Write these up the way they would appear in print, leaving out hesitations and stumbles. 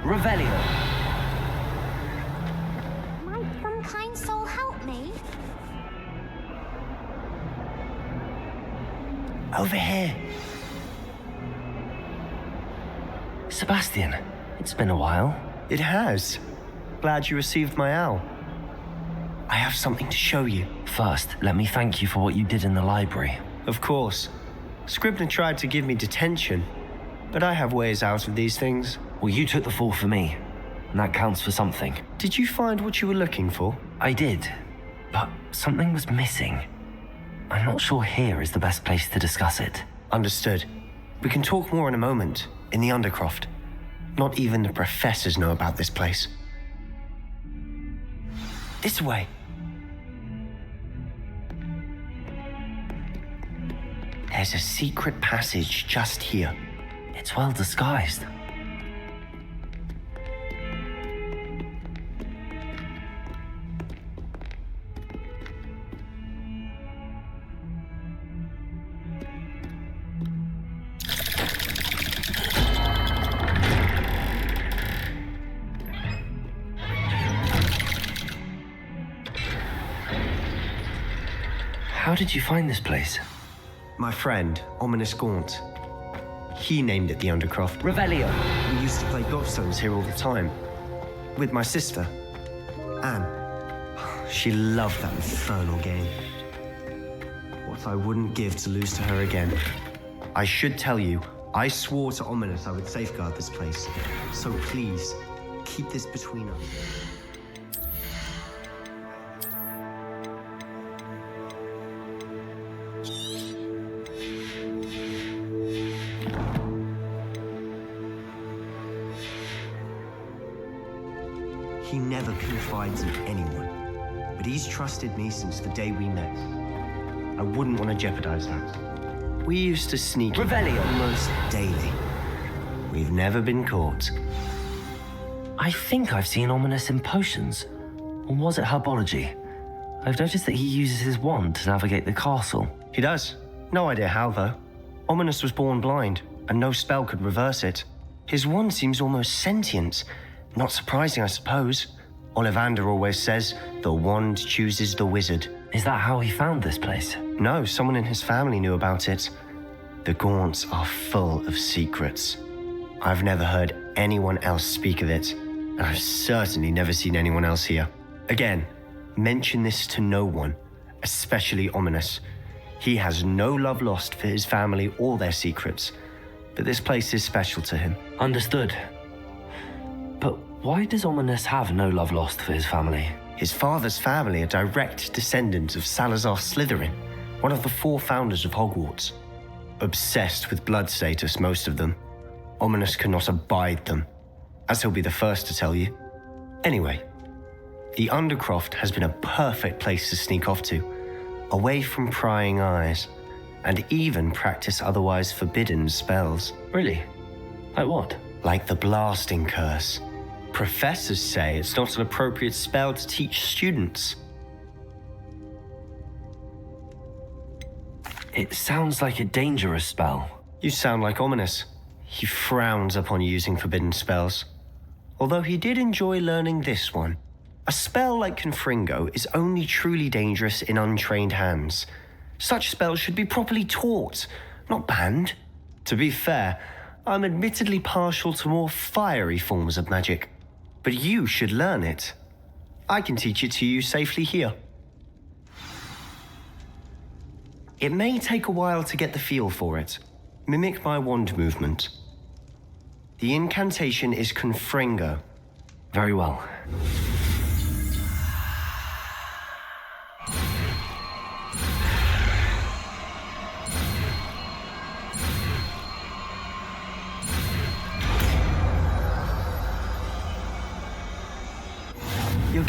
Revelio. Might some kind soul help me? Over here. Sebastian, it's been a while. It has. Glad you received my owl. I have something to show you. First, let me thank you for what you did in the library. Of course. Scribner tried to give me detention, but I have ways out of these things. Well, you took the fall for me, and that counts for something. Did you find what you were looking for? I did, but something was missing. I'm not sure here is the best place to discuss it. Understood. We can talk more in a moment, in the Undercroft. Not even the professors know about this place. This way. There's a secret passage just here. It's well disguised. How did you find this place? My friend, Ominous Gaunt. He named it the Undercroft. Revelio. We used to play gobstones here all the time. With my sister, Anne. She loved that infernal game. What I wouldn't give to lose to her again. I should tell you, I swore to Ominous I would safeguard this place. So please, keep this between us. He never confides in anyone, but he's trusted me since the day we met. I wouldn't want to jeopardize that. We used to sneak Revelio. almost daily. We've never been caught. I think I've seen Ominous in potions. Or was it herbology? I've noticed that he uses his wand to navigate the castle. He does. No idea how, though. Ominous was born blind, and no spell could reverse it. His wand seems almost sentient. Not surprising, I suppose. Ollivander always says, the wand chooses the wizard. Is that how he found this place? No, someone in his family knew about it. The Gaunts are full of secrets. I've never heard anyone else speak of it, and I've certainly never seen anyone else here. Again, mention this to no one, especially Ominous. He has no love lost for his family or their secrets, but this place is special to him. Understood. But why does Ominous have no love lost for his family? His father's family are direct descendants of Salazar Slytherin, one of the 4 founders of Hogwarts. Obsessed with blood status, most of them. Ominous cannot abide them, as he'll be the first to tell you. Anyway, the Undercroft has been a perfect place to sneak off to, away from prying eyes, and even practice otherwise forbidden spells. Really? Like what? Like the blasting curse. Professors say it's not an appropriate spell to teach students. It sounds like a dangerous spell. You sound like Ominous. He frowns upon using forbidden spells. Although he did enjoy learning this one. A spell like Confringo is only truly dangerous in untrained hands. Such spells should be properly taught, not banned. To be fair, I'm admittedly partial to more fiery forms of magic. But you should learn it. I can teach it to you safely here. It may take a while to get the feel for it. Mimic my wand movement. The incantation is Confringo. Very well.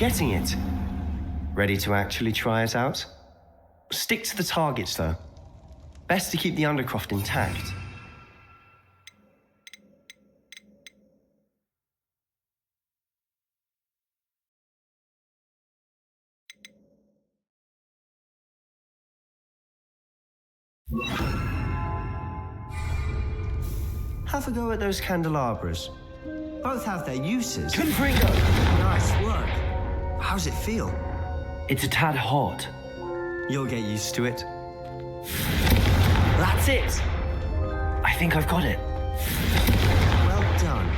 getting it? Ready to actually try it out? Stick to the targets, though. Best to keep the Undercroft intact. Have a go at those candelabras. Both have their uses. Confringo! Nice work. How's it feel? It's a tad hot. You'll get used to it. That's it! I think I've got it. Well done.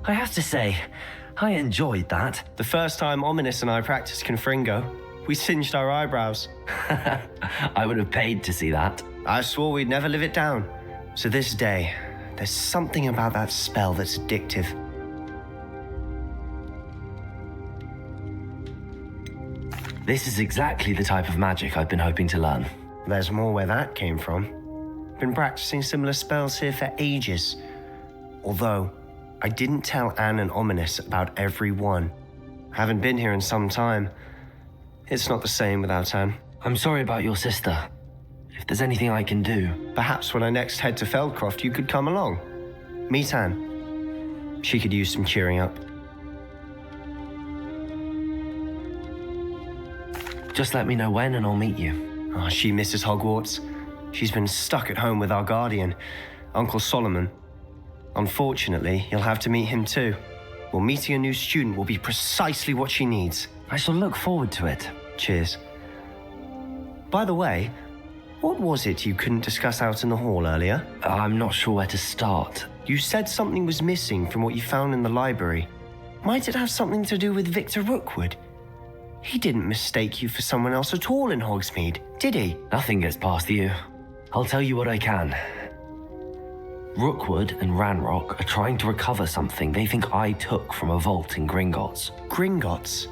I have to say, I enjoyed that. The first time Ominous and I practiced Confringo, we singed our eyebrows. I would have paid to see that. I swore we'd never live it down. So this day, there's something about that spell that's addictive. This is exactly the type of magic I've been hoping to learn. There's more where that came from. Been practicing similar spells here for ages. Although, I didn't tell Anne and Ominous about every one. Haven't been here in some time. It's not the same without Anne. I'm sorry about your sister. If there's anything I can do... Perhaps when I next head to Feldcroft, you could come along. Meet Anne. She could use some cheering up. Just let me know when and I'll meet you. Oh, she misses Hogwarts. She's been stuck at home with our guardian, Uncle Solomon. Unfortunately, you'll have to meet him too. Well, meeting a new student will be precisely what she needs. I shall look forward to it. Cheers. By the way, what was it you couldn't discuss out in the hall earlier? I'm not sure where to start. You said something was missing from what you found in the library. Might it have something to do with Victor Rookwood? He didn't mistake you for someone else at all in Hogsmeade, did he? Nothing gets past you. I'll tell you what I can. Rookwood and Ranrock are trying to recover something they think I took from a vault in Gringotts. Gringotts?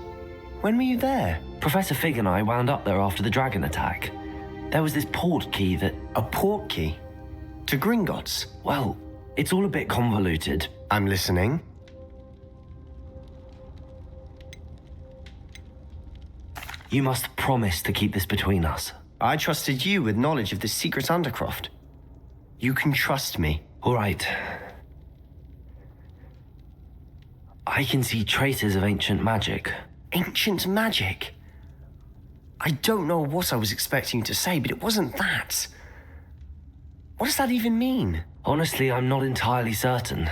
When were you there? Professor Fig and I wound up there after the dragon attack. There was this port key that... A port key? To Gringotts? Well, it's all a bit convoluted. I'm listening. You must promise to keep this between us. I trusted you with knowledge of the secret Undercroft. You can trust me. All right. I can see traces of ancient magic. Ancient magic? I don't know what I was expecting you to say, but it wasn't that. What does that even mean? Honestly, I'm not entirely certain.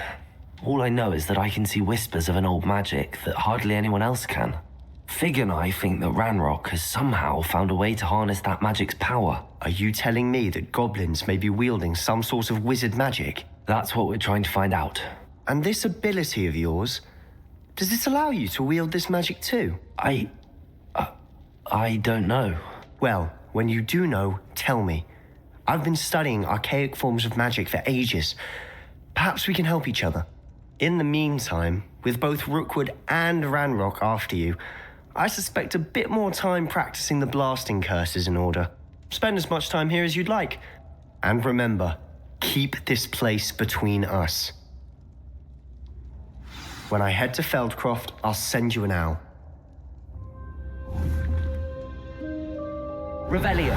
All I know is that I can see whispers of an old magic that hardly anyone else can. Fig and I think that Ranrock has somehow found a way to harness that magic's power. Are you telling me that goblins may be wielding some sort of wizard magic? That's what we're trying to find out. And this ability of yours, does this allow you to wield this magic too? I don't know. Well, when you do know, tell me. I've been studying archaic forms of magic for ages. Perhaps we can help each other. In the meantime, with both Rookwood and Ranrock after you, I suspect a bit more time practicing the blasting curse is in order. Spend as much time here as you'd like. And remember, keep this place between us. When I head to Feldcroft, I'll send you an owl. Revelio.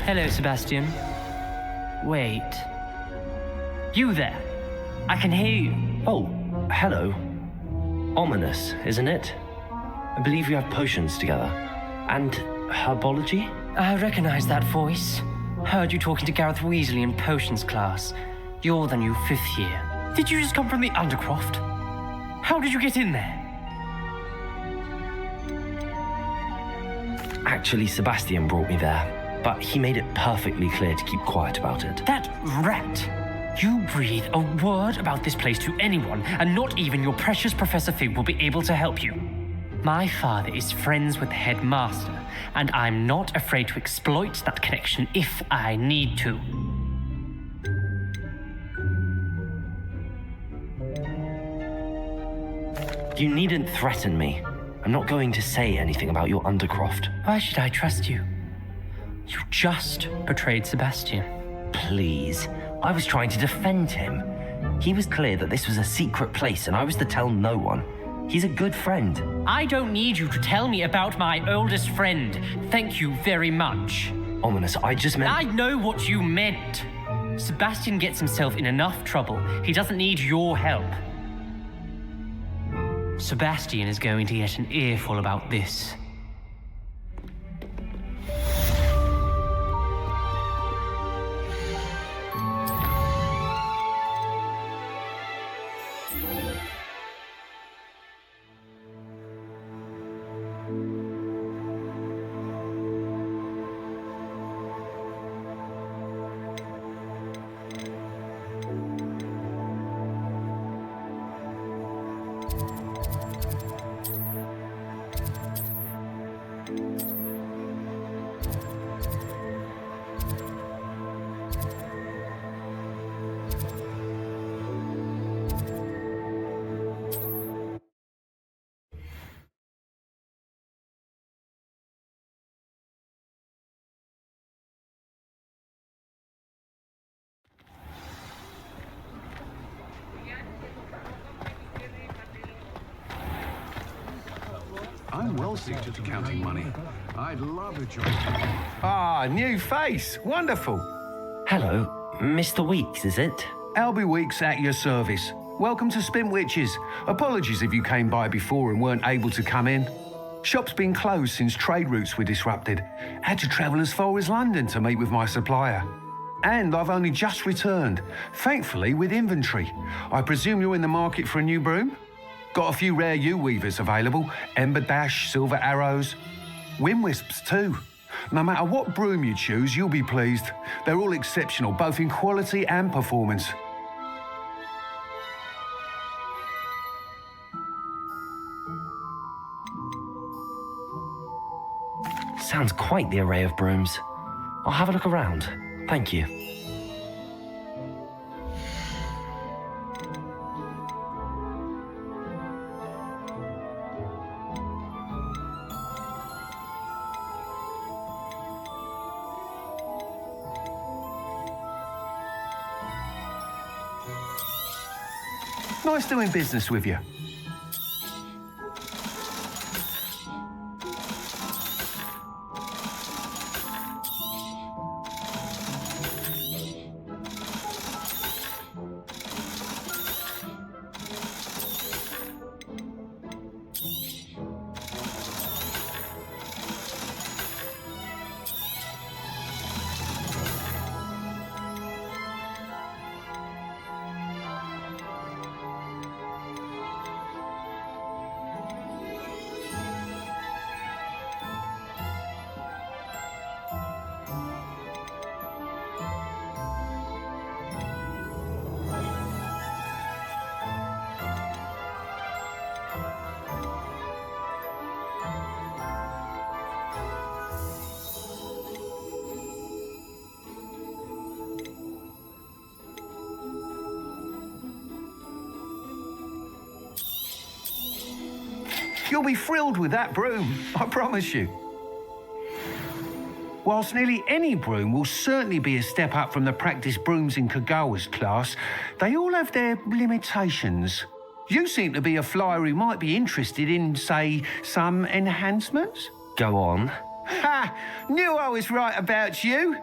Hello, Sebastian. Wait. You there? I can hear you. Oh, hello. Ominous, isn't it? I believe we have potions together. And herbology? I recognize that voice. Heard you talking to Gareth Weasley in potions class. You're the new 5th year. Did you just come from the Undercroft? How did you get in there? Actually, Sebastian brought me there, but he made it perfectly clear to keep quiet about it. That rat! You breathe a word about this place to anyone, and not even your precious Professor Fig will be able to help you. My father is friends with the headmaster, and I'm not afraid to exploit that connection if I need to. You needn't threaten me. I'm not going to say anything about your Undercroft. Why should I trust you? You just betrayed Sebastian. Please. I was trying to defend him. He was clear that this was a secret place and I was to tell no one. He's a good friend. I don't need you to tell me about my oldest friend. Thank you very much. Ominous, I just meant... I know what you meant. Sebastian gets himself in enough trouble. He doesn't need your help. Sebastian is going to get an earful about this. I'm well suited to counting money. I'd love a job. Ah, new face. Wonderful. Hello, Mr. Weeks, is it? Albie Weeks at your service. Welcome to Spin Witches. Apologies if you came by before and weren't able to come in. Shop's been closed since trade routes were disrupted. Had to travel as far as London to meet with my supplier. And I've only just returned, thankfully with inventory. I presume you're in the market for a new broom? Got a few rare U-weavers available, Ember Dash, Silver Arrows, Wind Wisps too. No matter what broom you choose, you'll be pleased. They're all exceptional, both in quality and performance. Sounds quite the array of brooms. I'll have a look around. Thank you. Nice doing business with you. You'll be thrilled with that broom, I promise you. Whilst nearly any broom will certainly be a step up from the practice brooms in Kagawa's class, they all have their limitations. You seem to be a flyer who might be interested in, say, some enhancements? Go on. Ha! Knew I was right about you.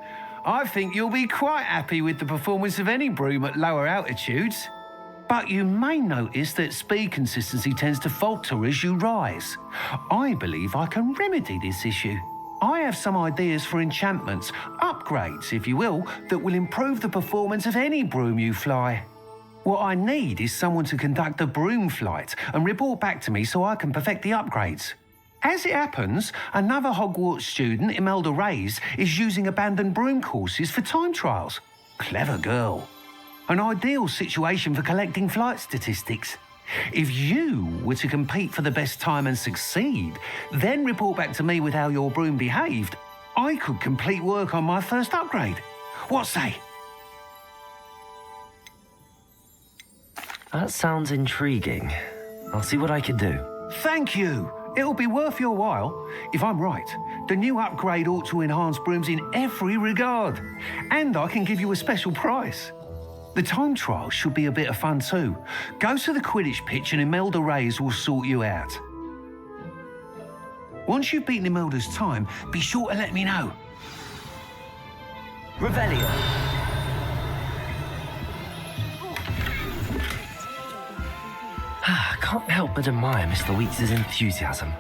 I think you'll be quite happy with the performance of any broom at lower altitudes. But you may notice that speed consistency tends to falter as you rise. I believe I can remedy this issue. I have some ideas for enchantments, upgrades, if you will, that will improve the performance of any broom you fly. What I need is someone to conduct a broom flight and report back to me so I can perfect the upgrades. As it happens, another Hogwarts student, Imelda Reyes, is using abandoned broom courses for time trials. Clever girl. An ideal situation for collecting flight statistics. If you were to compete for the best time and succeed, then report back to me with how your broom behaved, I could complete work on my first upgrade. What say? That sounds intriguing. I'll see what I can do. Thank you. It'll be worth your while. If I'm right, the new upgrade ought to enhance brooms in every regard. And I can give you a special price. The time trial should be a bit of fun too. Go to the Quidditch pitch and Imelda Reyes will sort you out. Once you've beaten Imelda's time, be sure to let me know. Revelio. Can't help but admire Mr. Weeks' enthusiasm.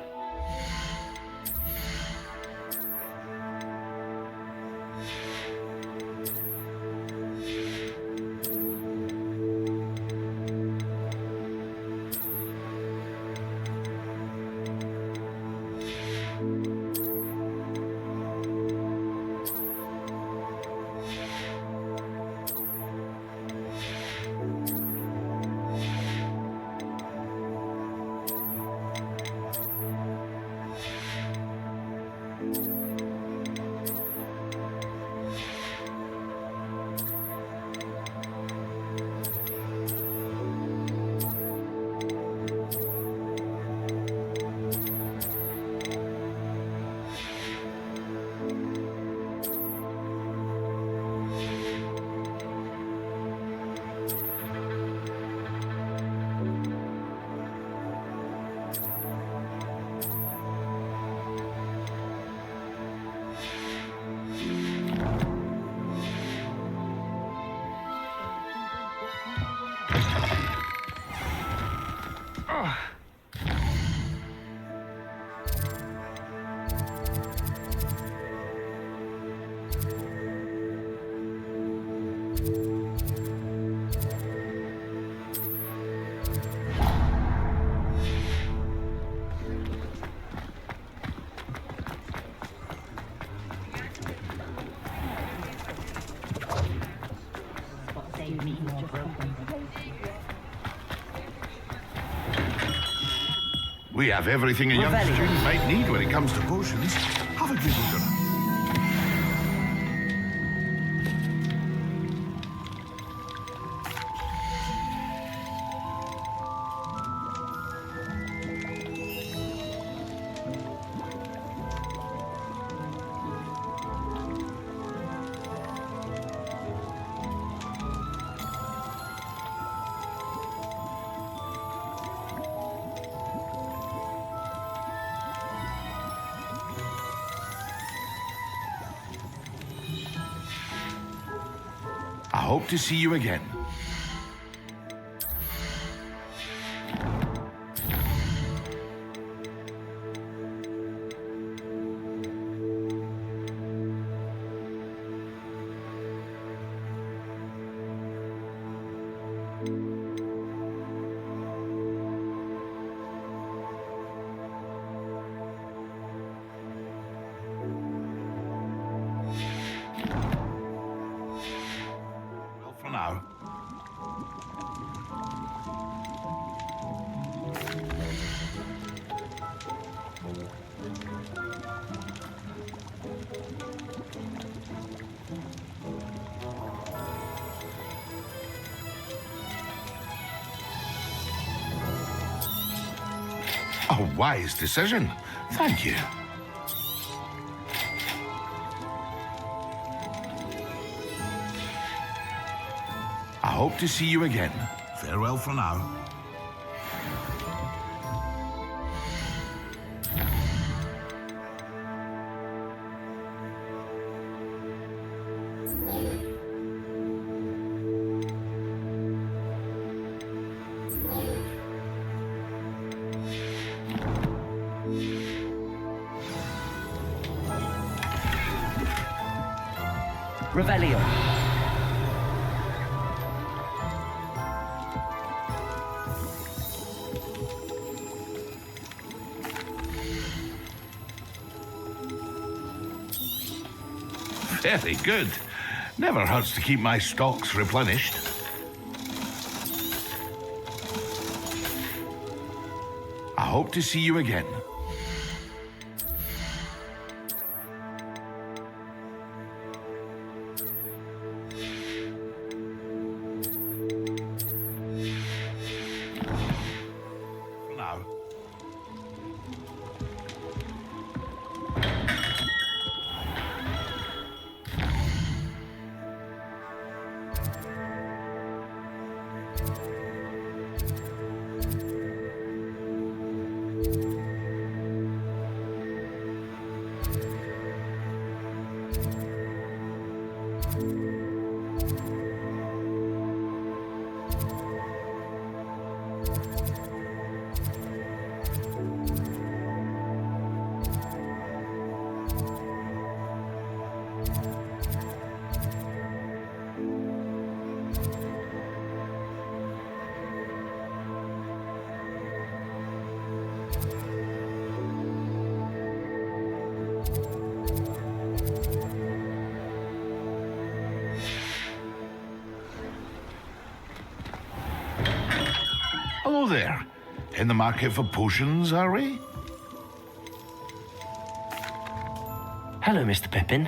We have everything a young student might need when it comes to potions. Have a drink, Gunnar. I hope to see you again. Well, for now. A wise decision. Thank you. I hope to see you again. Farewell for now. Revelio. Very good. Never hurts to keep my stocks replenished. I hope to see you again. there. In the market for potions, are we? Hello, Mr. Pippin.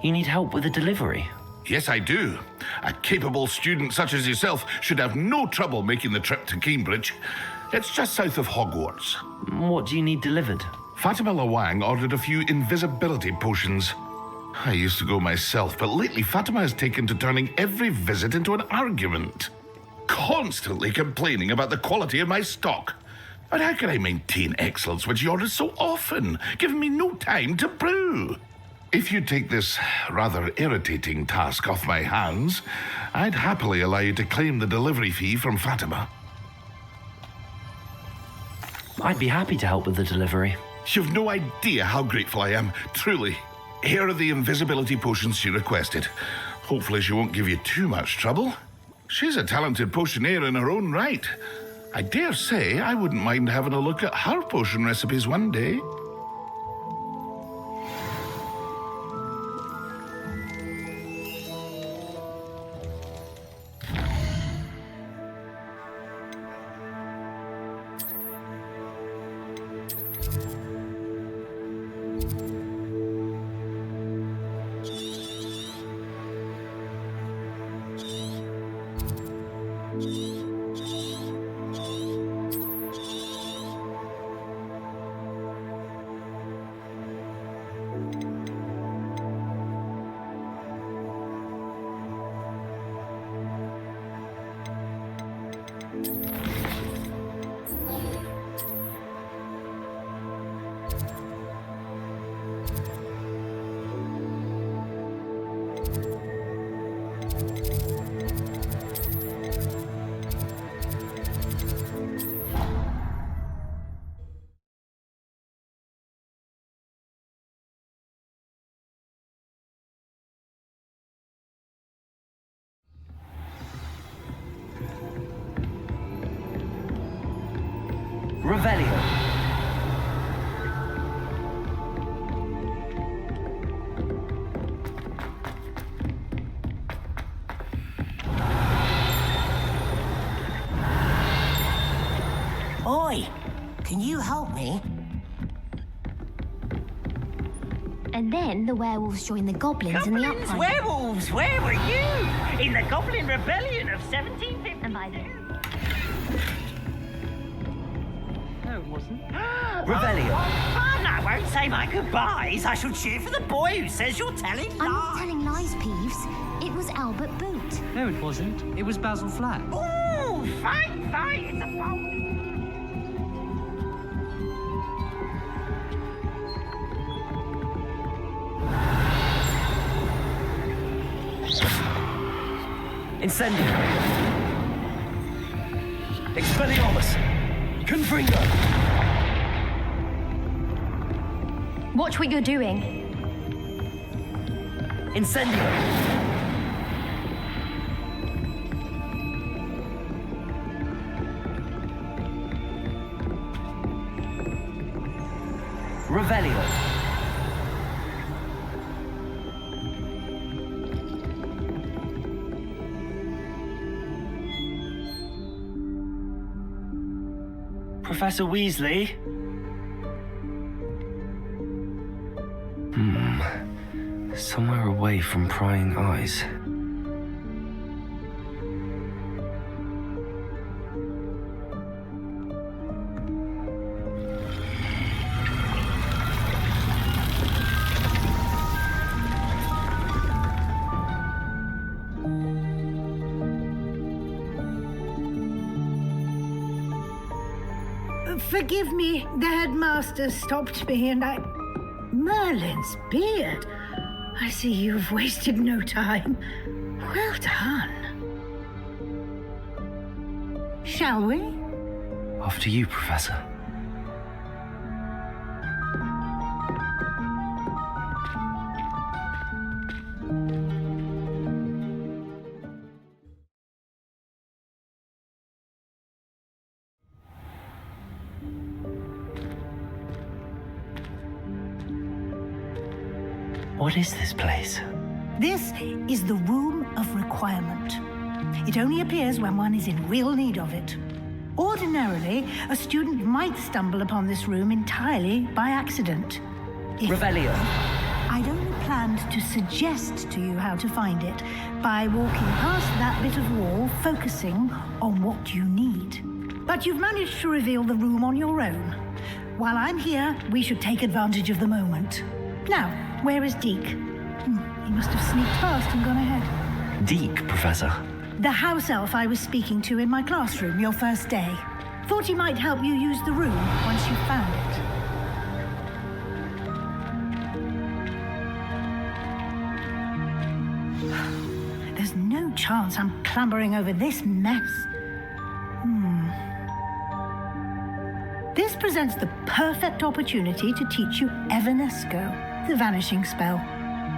You need help with a delivery? Yes, I do. A capable student such as yourself should have no trouble making the trip to Cambridge. It's just south of Hogwarts. What do you need delivered? Fatima Lawang ordered a few invisibility potions. I used to go myself, but lately Fatima has taken to turning every visit into an argument. Constantly complaining about the quality of my stock. But how can I maintain excellence when she orders so often, giving me no time to brew? If you take this rather irritating task off my hands, I'd happily allow you to claim the delivery fee from Fatima. I'd be happy to help with the delivery. You've no idea how grateful I am, truly. Here are the invisibility potions she requested. Hopefully she won't give you too much trouble. She's a talented potioneer in her own right. I dare say I wouldn't mind having a look at her potion recipes one day. Revelio. Oi! Can you help me? And then the werewolves joined the goblins in the Goblins, uprising. werewolves, where were you? In the Goblin Rebellion of 1750. And by then, No, it wasn't. Revelio. Fun! I won't say my goodbyes. I shall cheer for the boy who says you're telling I'm not lies. telling lies, Peeves. It was Albert Boot. No, it wasn't. It was Basil Flat. Ooh, fight, fight! It's a bold. Incendio. Expelliarmus. Confringo. Watch what you're doing. Incendio. Revelio. Professor Weasley? Somewhere away from prying eyes. Forgive me, the headmaster stopped me and I... Merlin's beard. I see you've wasted no time. Well done. Shall we? After you, Professor. What is this place? This is the Room of Requirement. It only appears when one is in real need of it. Ordinarily, a student might stumble upon this room entirely by accident. Revelio. I'd only planned to suggest to you how to find it by walking past that bit of wall, focusing on what you need. But you've managed to reveal the room on your own. While I'm here, we should take advantage of the moment. Now, where is Deke? He must have sneaked past and gone ahead. Deke, Professor. The house elf I was speaking to in my classroom your first day. Thought he might help you use the room once you found it. There's no chance I'm clambering over this mess. This presents the perfect opportunity to teach you Evanesco, the vanishing spell.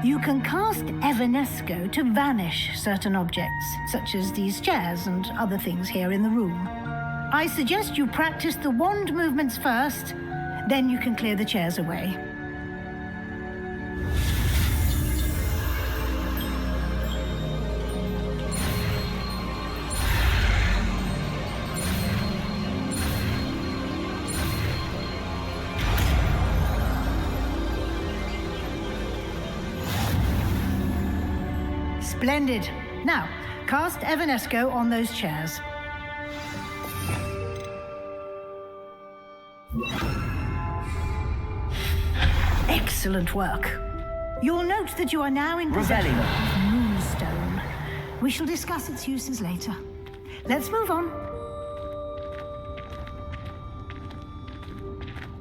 You can cast Evanesco to vanish certain objects, such as these chairs and other things here in the room. I suggest you practice the wand movements first, then you can clear the chairs away. Splendid. Now, cast Evanesco on those chairs. Excellent work. You'll note that you are now in possession of Moonstone. We shall discuss its uses later. Let's move on.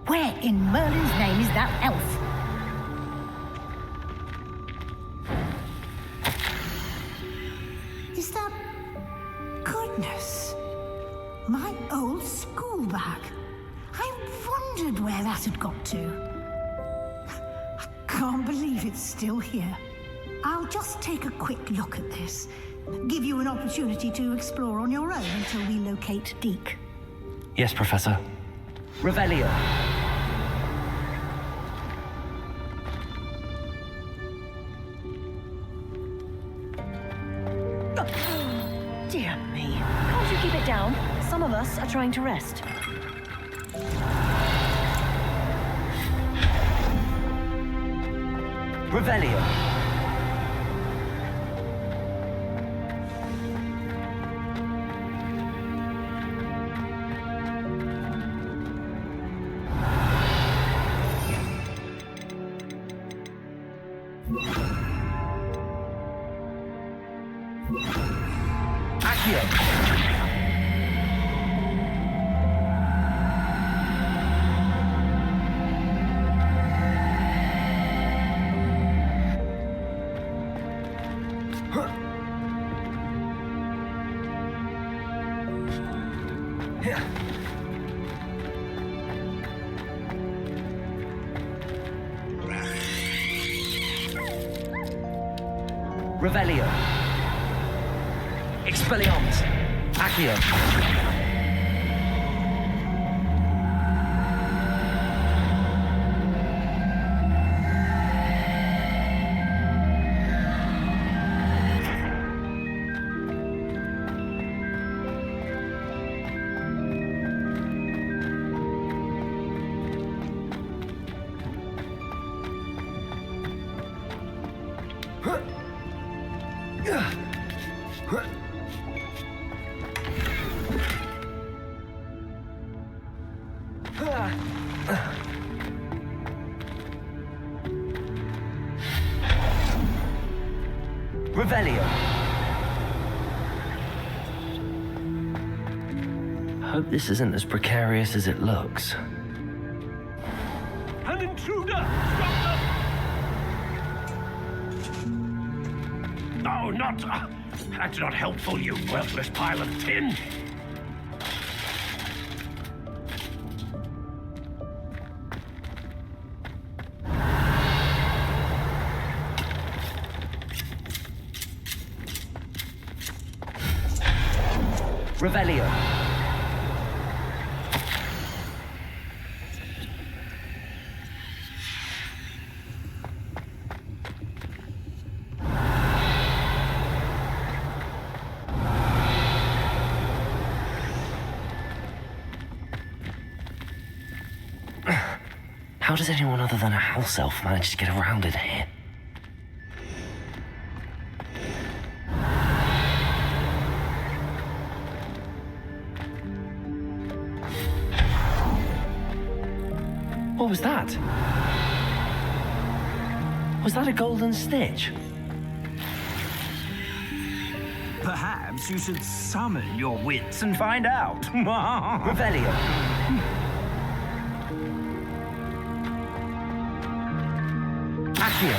Where in Merlin's name is that elf? Is that... Goodness. My old school bag. I wondered where that had got to. I can't believe it's still here. I'll just take a quick look at this. Give you an opportunity to explore on your own until we locate Deke. Yes, Professor. Revelio. Dear me. Can't you keep it down? Some of us are trying to rest. Revelio. Accio. Revelio. Expelliarmus. Accio. Revelio. Hope this isn't as precarious as it looks. An intruder! Stop them! No, not... that's not helpful, you worthless pile of tin! Revelio. does anyone other than a house elf manage to get around in here? What was that? Was that a golden snitch? Perhaps you should summon your wits and find out. Revelio. Accio.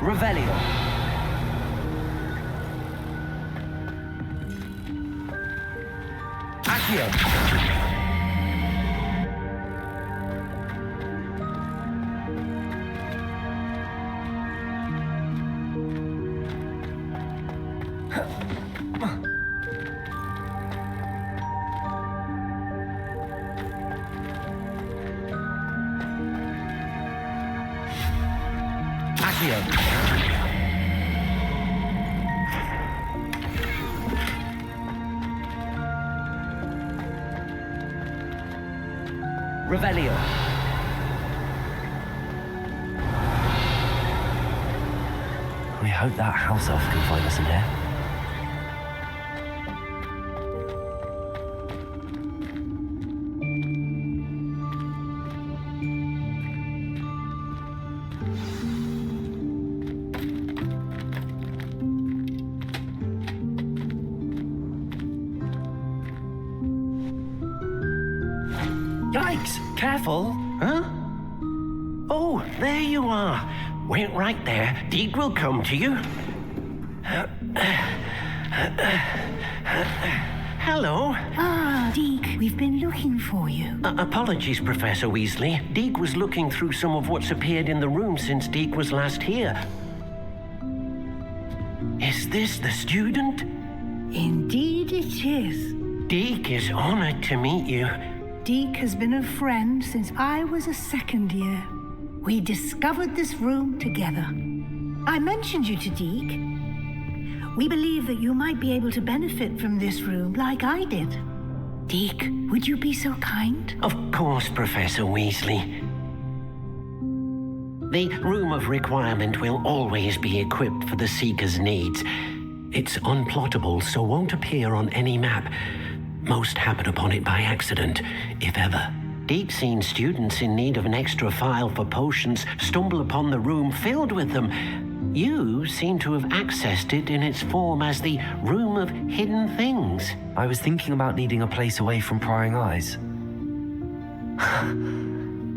Revelio. Accio. Revelio. We hope that house elf can find us in here. Yikes! Careful! Huh? Oh, there you are. Wait right there. Deke will come to you. Hello. Ah, Deke, we've been looking for you. Apologies, Professor Weasley. Deke was looking through some of what's appeared in the room since Deke was last here. Is this the student? Indeed it is. Deke is honored to meet you. Deke has been a friend since I was a second year. We discovered this room together. I mentioned you to Deke. We believe that you might be able to benefit from this room like I did. Deke, would you be so kind? Of course, Professor Weasley. The Room of Requirement will always be equipped for the Seeker's needs. It's unplottable, so won't appear on any map. Most happen upon it by accident, if ever. Deke's seen students in need of an extra file for potions stumble upon the room filled with them. You seem to have accessed it in its form as the Room of Hidden Things. I was thinking about needing a place away from prying eyes.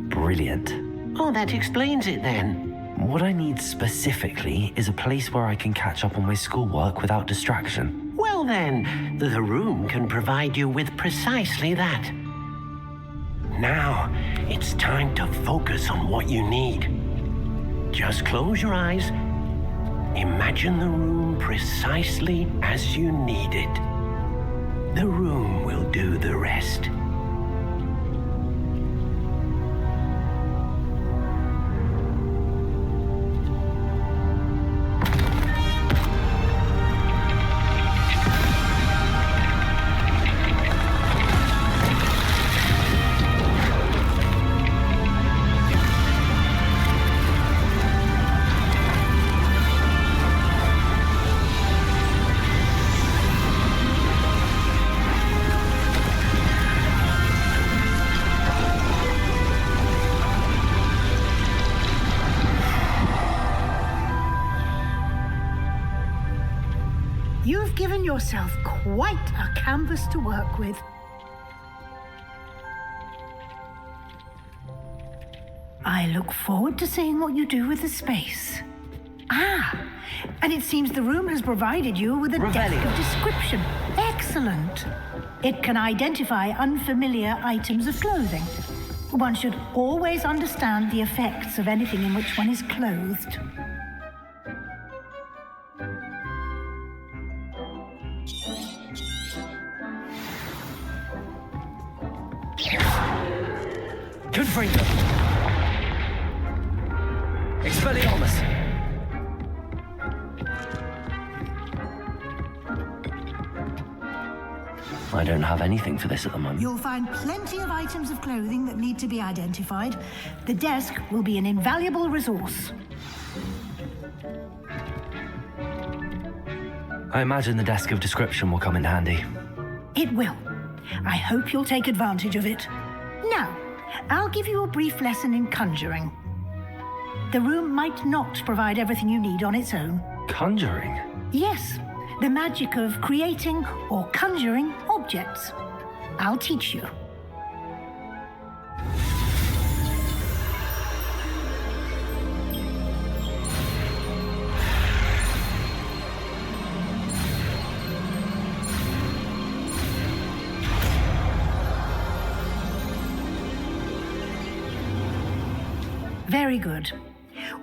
Brilliant. Oh, that explains it then. What I need specifically is a place where I can catch up on my schoolwork without distraction. Well then, the room can provide you with precisely that. Now, it's time to focus on what you need. Just close your eyes. Imagine the room precisely as you need it. The room will do the rest. You've given yourself quite a canvas to work with. I look forward to seeing what you do with the space. Ah, and it seems the room has provided you with a depth of description. Excellent. It can identify unfamiliar items of clothing. One should always understand the effects of anything in which one is clothed. Confringo. Expelliarmus. I don't have anything for this at the moment. You'll find plenty of items of clothing that need to be identified. The desk will be an invaluable resource. I imagine the desk of description will come in handy. It will. I hope you'll take advantage of it. Now, I'll give you a brief lesson in conjuring. The room might not provide everything you need on its own. Conjuring? Yes, the magic of creating or conjuring objects. I'll teach you. Very good.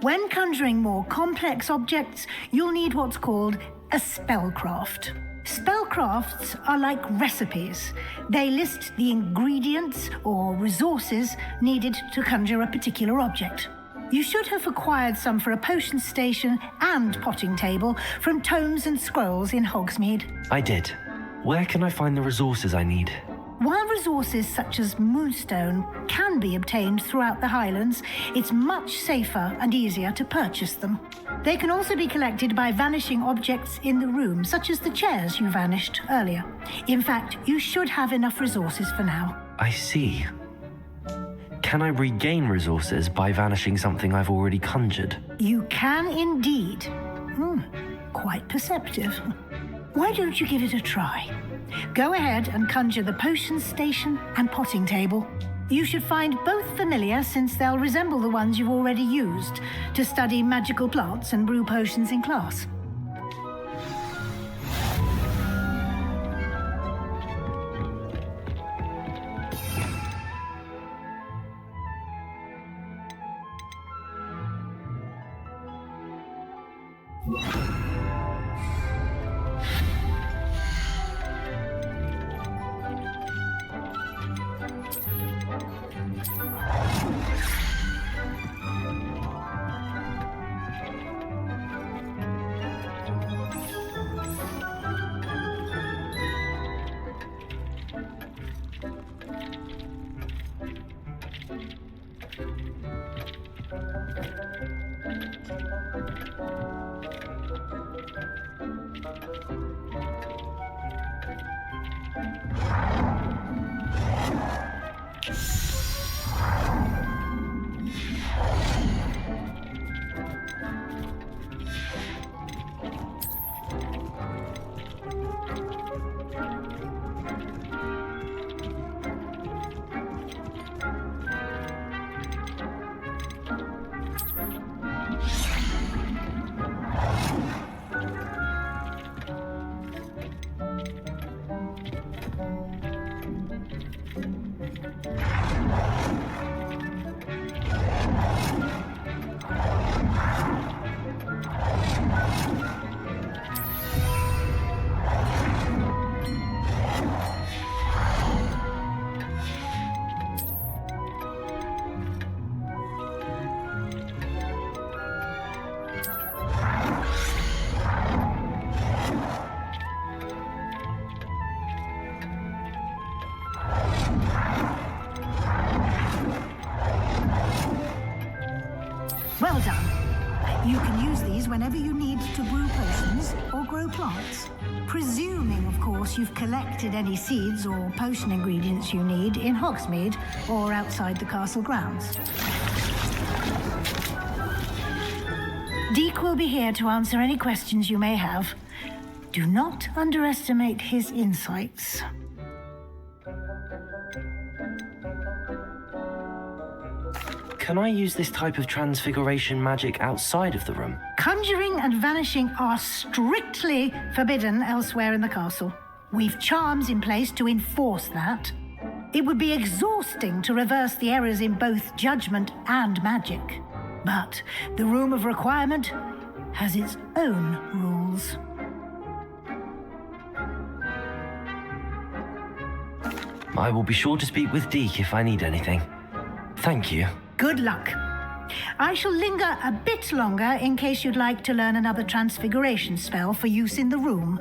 When conjuring more complex objects, you'll need what's called a spellcraft. Spellcrafts are like recipes. They list the ingredients or resources needed to conjure a particular object. You should have acquired some for a potion station and potting table from tomes and scrolls in Hogsmeade. I did. Where can I find the resources I need? While resources such as moonstone can be obtained throughout the Highlands, it's much safer and easier to purchase them. They can also be collected by vanishing objects in the room, such as the chairs you vanished earlier. In fact, you should have enough resources for now. I see. Can I regain resources by vanishing something I've already conjured? You can indeed. Quite perceptive. Why don't you give it a try? Go ahead and conjure the potion station and potting table. You should find both familiar, since they'll resemble the ones you've already used to study magical plants and brew potions in class. Well done. You can use these whenever you need to brew potions or grow plants. Presuming, of course, you've collected any seeds or potion ingredients you need in Hogsmeade or outside the castle grounds. Deke will be here to answer any questions you may have. Do not underestimate his insights. Can I use this type of transfiguration magic outside of the room? Conjuring and vanishing are strictly forbidden elsewhere in the castle. We've charms in place to enforce that. It would be exhausting to reverse the errors in both judgment and magic. But the Room of Requirement has its own rules. I will be sure to speak with Deke if I need anything. Thank you. Good luck. I shall linger a bit longer in case you'd like to learn another transfiguration spell for use in the room.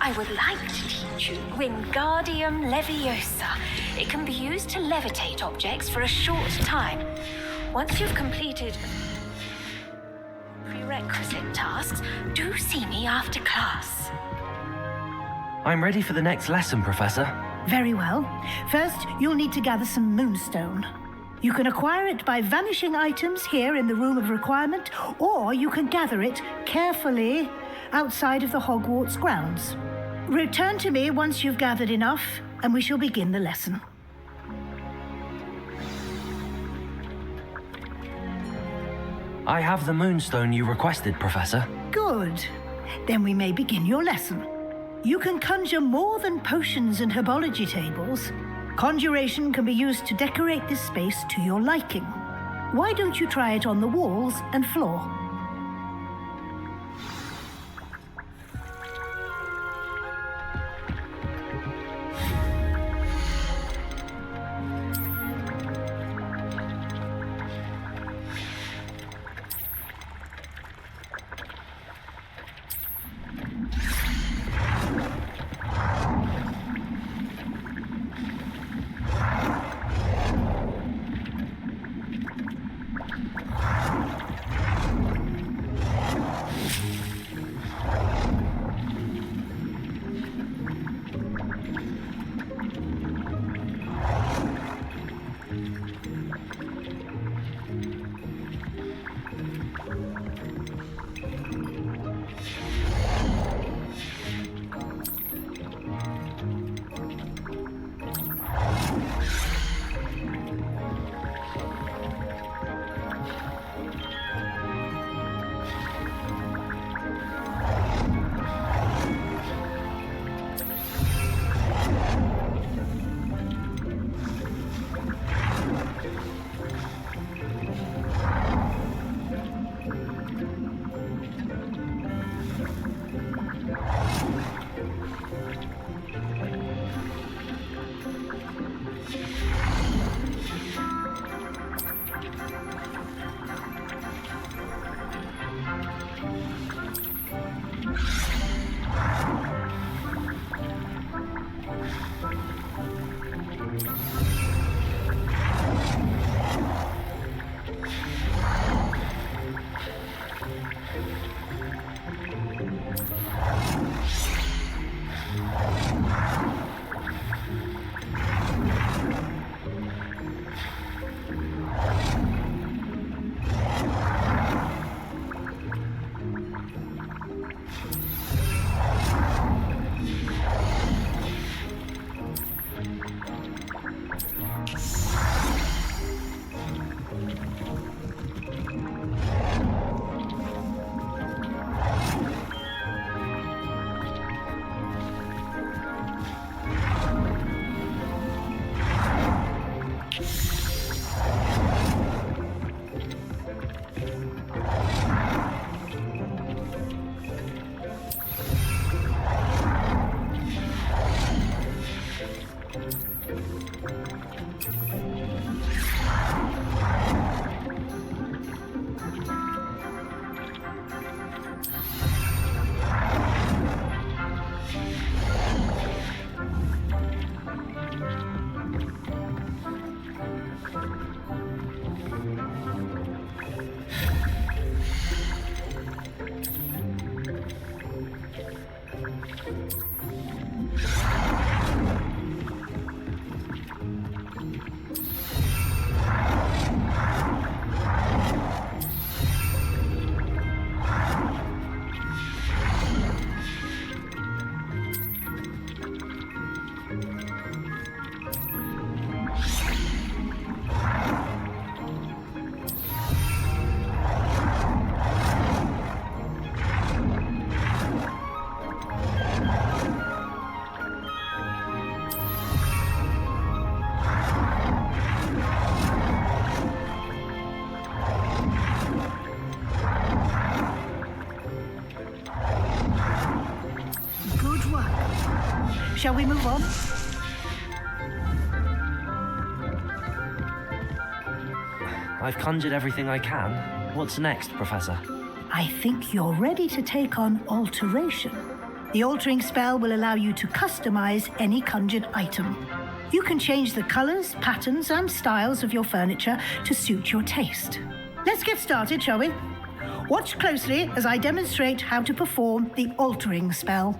I would like to teach you Wingardium Leviosa. It can be used to levitate objects for a short time. Once you've completed prerequisite tasks, do see me after class. I'm ready for the next lesson, Professor. Very well. First, you'll need to gather some moonstone. You can acquire it by vanishing items here in the Room of Requirement, or you can gather it carefully outside of the Hogwarts grounds. Return to me once you've gathered enough, and we shall begin the lesson. I have the moonstone you requested, Professor. Good. Then we may begin your lesson. You can conjure more than potions and herbology tables. Conjuration can be used to decorate this space to your liking. Why don't you try it on the walls and floor? Shall we move on? I've conjured everything I can. What's next, Professor? I think you're ready to take on alteration. The altering spell will allow you to customize any conjured item. You can change the colors, patterns, and styles of your furniture to suit your taste. Let's get started, shall we? Watch closely as I demonstrate how to perform the altering spell.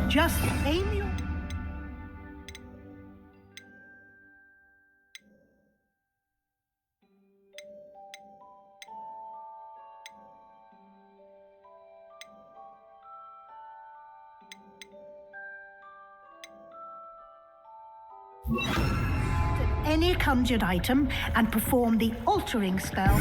Just aim your... any conjured item and perform the altering spell.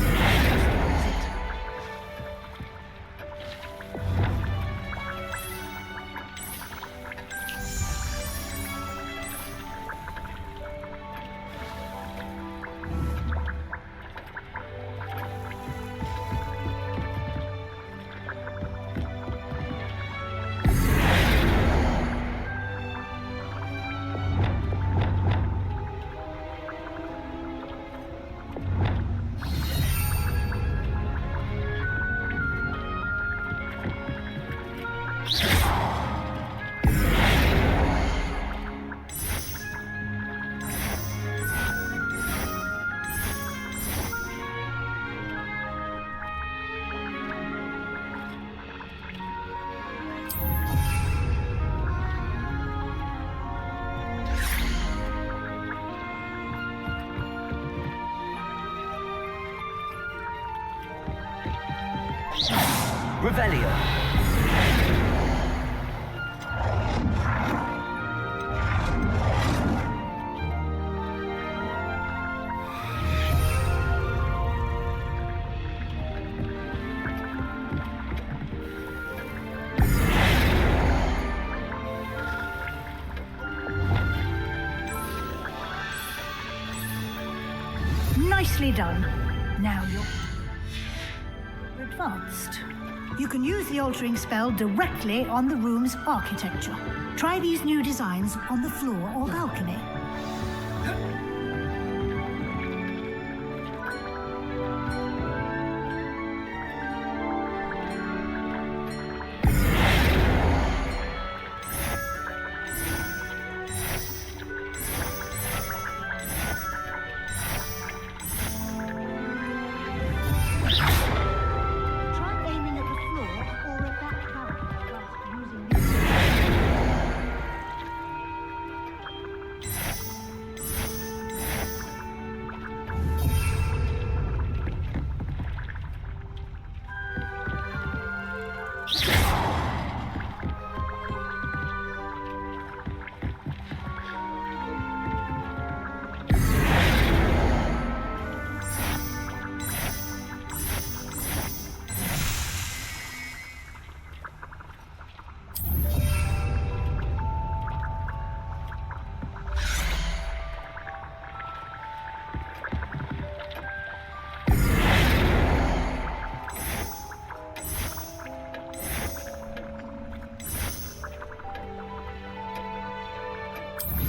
Revelio. Nicely done. Now you're advanced. You can use the altering spell directly on the room's architecture. Try these new designs on the floor or balcony.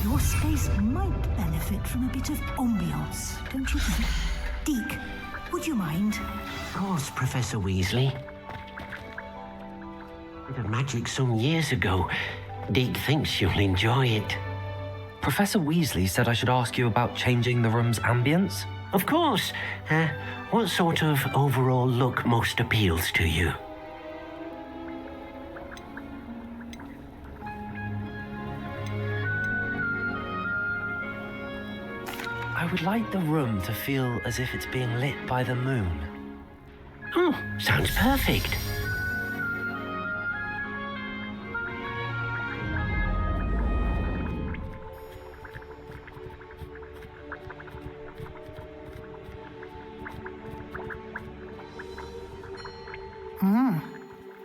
Your space might benefit from a bit of ambiance, don't you think? Deke, would you mind? Of course, Professor Weasley. Bit of magic some years ago. Deke thinks you'll enjoy it. Professor Weasley said I should ask you about changing the room's ambience. Of course. What sort of overall look most appeals to you? I would like the room to feel as if it's being lit by the moon. Oh, sounds perfect.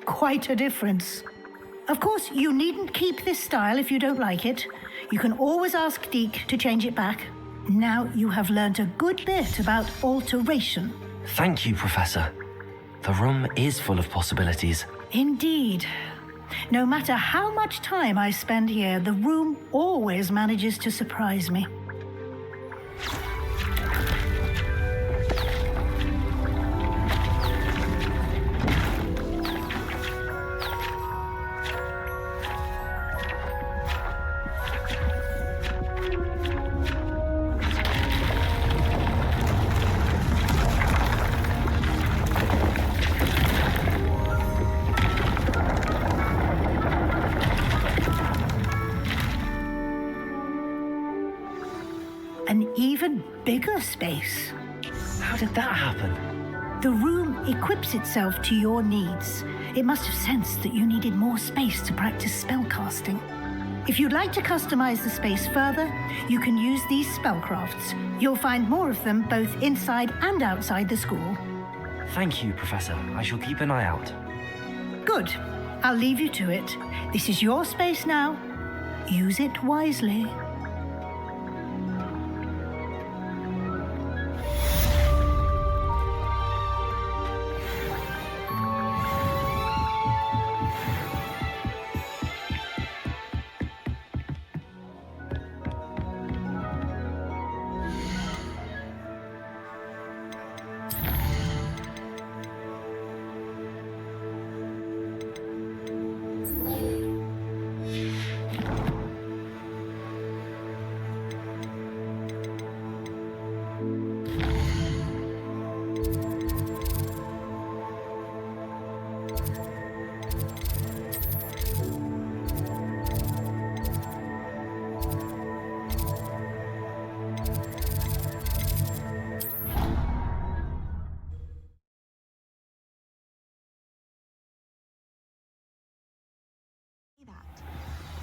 Quite a difference. Of course, you needn't keep this style if you don't like it. You can always ask Deke to change it back. Now you have learnt a good bit about alteration. Thank you, Professor. The room is full of possibilities. Indeed. No matter how much time I spend here, the room always manages to surprise me. An even bigger space. How did that happen? The room equips itself to your needs. It must have sensed that you needed more space to practice spellcasting. If you'd like to customize the space further, you can use these spellcrafts. You'll find more of them both inside and outside the school. Thank you, Professor. I shall keep an eye out. Good. I'll leave you to it. This is your space now. Use it wisely.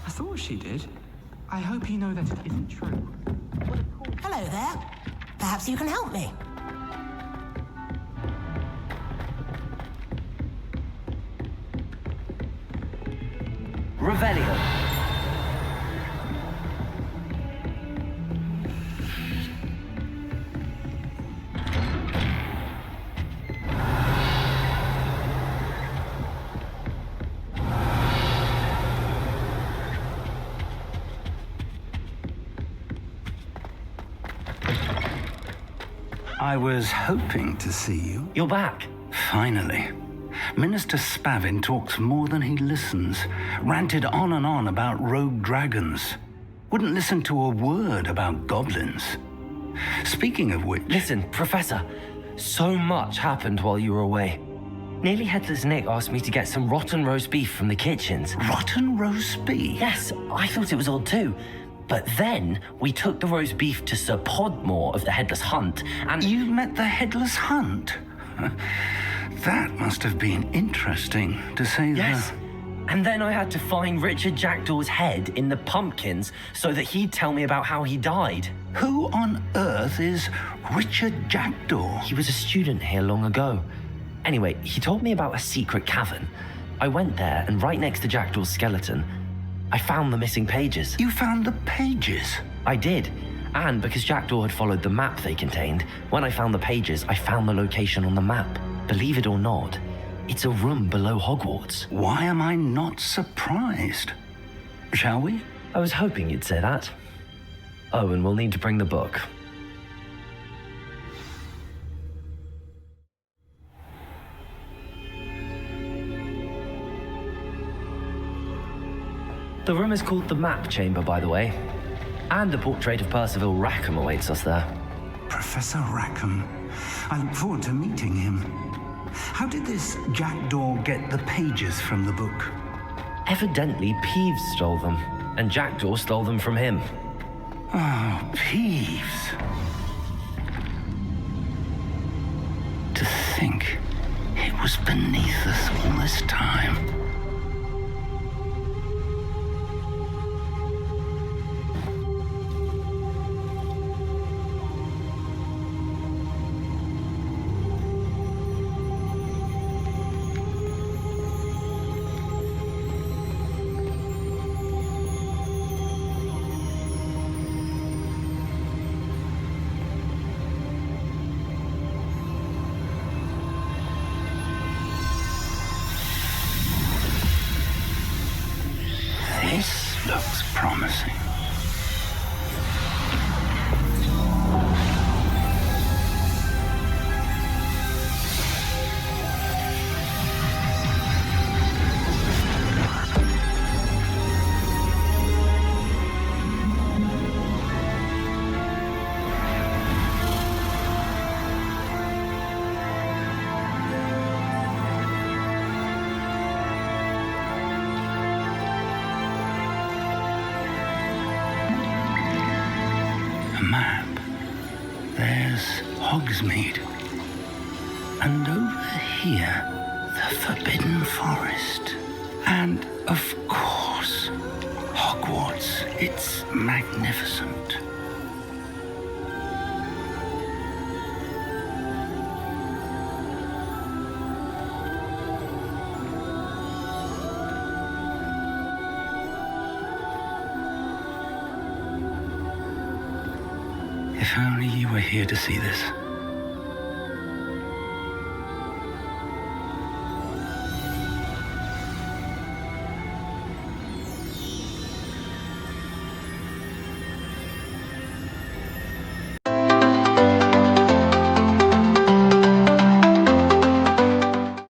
I thought she did. I hope you know that it isn't true. Hello there. Perhaps you can help me. Revelio. I was hoping to see you. You're back. Finally. Minister Spavin talks more than he listens. Ranted on and on about rogue dragons. Wouldn't listen to a word about goblins. Speaking of which... Listen, Professor. So much happened while you were away. Nearly Headless Nick asked me to get some rotten roast beef from the kitchens. Rotten roast beef? Yes, I thought it was odd too. But then we took the roast beef to Sir Podmore of the Headless Hunt, and... You met the Headless Hunt? That must have been interesting, to say the... Yes. And then I had to find Richard Jackdaw's head in the pumpkins so that he'd tell me about how he died. Who on earth is Richard Jackdaw? He was a student here long ago. Anyway, he told me about a secret cavern. I went there, and right next to Jackdaw's skeleton, I found the missing pages. You found the pages? I did. And because Jackdaw had followed the map they contained, when I found the pages, I found the location on the map. Believe it or not, it's a room below Hogwarts. Why am I not surprised? Shall we? I was hoping you'd say that. Oh, and we'll need to bring the book. The room is called the Map Chamber, by the way. And a portrait of Percival Rackham awaits us there. Professor Rackham. I look forward to meeting him. How did this Jackdaw get the pages from the book? Evidently, Peeves stole them, and Jackdaw stole them from him. Oh, Peeves. To think it was beneath us all this time. embarrassing. A map. There's Hogsmeade. And over here, the Forbidden Forest. And, of course, Hogwarts. It's magnificent. If only you were here to see this.